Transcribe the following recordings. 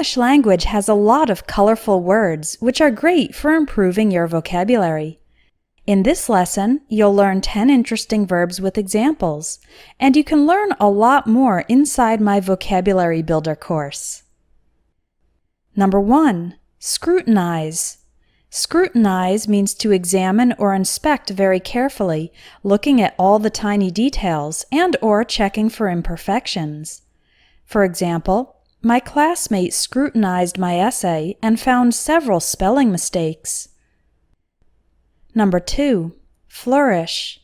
English language has a lot of colorful words, which are great for improving your vocabulary. In this lesson, you'll learn 10 interesting verbs with examples, and you can learn a lot more inside my Vocabulary Builder course. Number 1. Scrutinize. Scrutinize means to examine or inspect very carefully, looking at all the tiny details and/or checking for imperfections. For example, my classmate scrutinized my essay and found several spelling mistakes. Number 2. Flourish.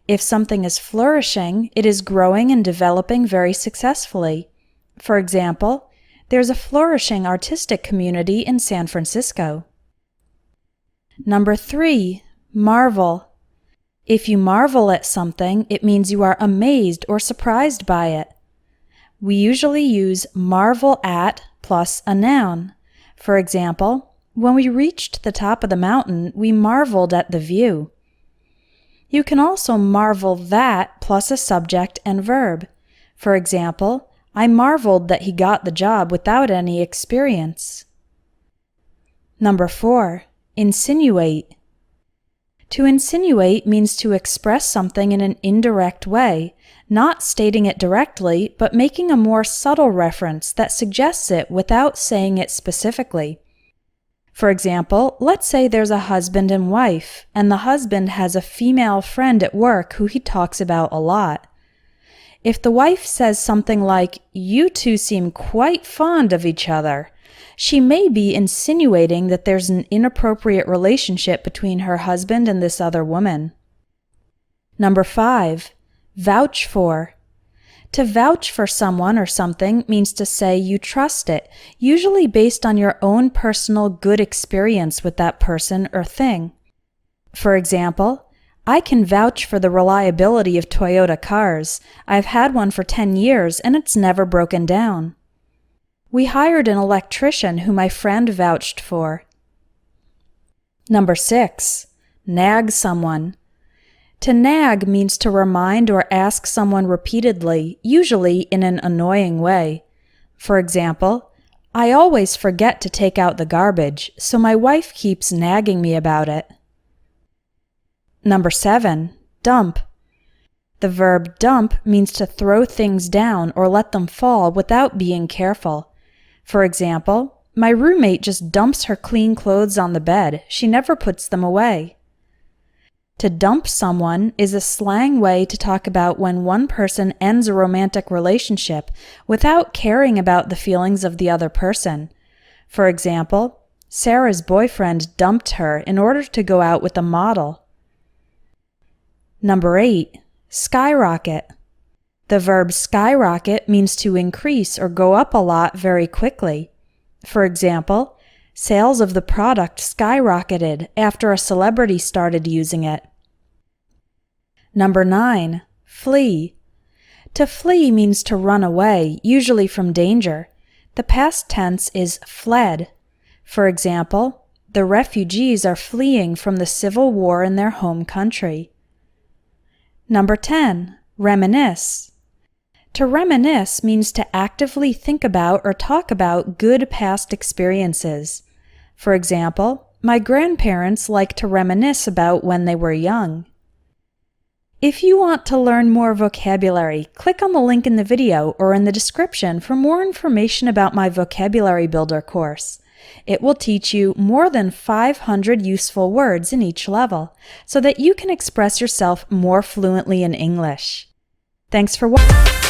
If something is flourishing, it is growing and developing very successfully. For example, there's a flourishing artistic community in San Francisco. Number 3. Marvel. If you marvel at something, it means you are amazed or surprised by it. We usually use marvel at plus a noun. For example, when we reached the top of the mountain, we marveled at the view. You can also marvel that plus a subject and verb. For example, I marveled that he got the job without any experience. Number 4. Insinuate. To insinuate means to express something in an indirect way, not stating it directly, but making a more subtle reference that suggests it without saying it specifically. For example, let's say there's a husband and wife, and the husband has a female friend at work who he talks about a lot. If the wife says something like, "You two seem quite fond of each other," she may be insinuating that there's an inappropriate relationship between her husband and this other woman. Number 5. Vouch for. To vouch for someone or something means to say you trust it, usually based on your own personal good experience with that person or thing. For example, I can vouch for the reliability of Toyota cars. I've had one for 10 years and it's never broken down. We hired an electrician who my friend vouched for. Number 6. Nag someone. To nag means to remind or ask someone repeatedly, usually in an annoying way. For example, I always forget to take out the garbage, so my wife keeps nagging me about it. Number 7. Dump. The verb dump means to throw things down or let them fall without being careful. For example, my roommate just dumps her clean clothes on the bed. She never puts them away. To dump someone is a slang way to talk about when one person ends a romantic relationship without caring about the feelings of the other person. For example, Sarah's boyfriend dumped her in order to go out with a model. Number 8. Skyrocket. The verb skyrocket means to increase or go up a lot very quickly. For example, sales of the product skyrocketed after a celebrity started using it. Number 9. Flee. To flee means to run away, usually from danger. The past tense is fled. For example, the refugees are fleeing from the civil war in their home country. Number 10. Reminisce. To reminisce means to actively think about or talk about good past experiences. For example, my grandparents like to reminisce about when they were young. If you want to learn more vocabulary, click on the link in the video or in the description for more information about my Vocabulary Builder course. It will teach you more than 500 useful words in each level, so that you can express yourself more fluently in English. Thanks for watching.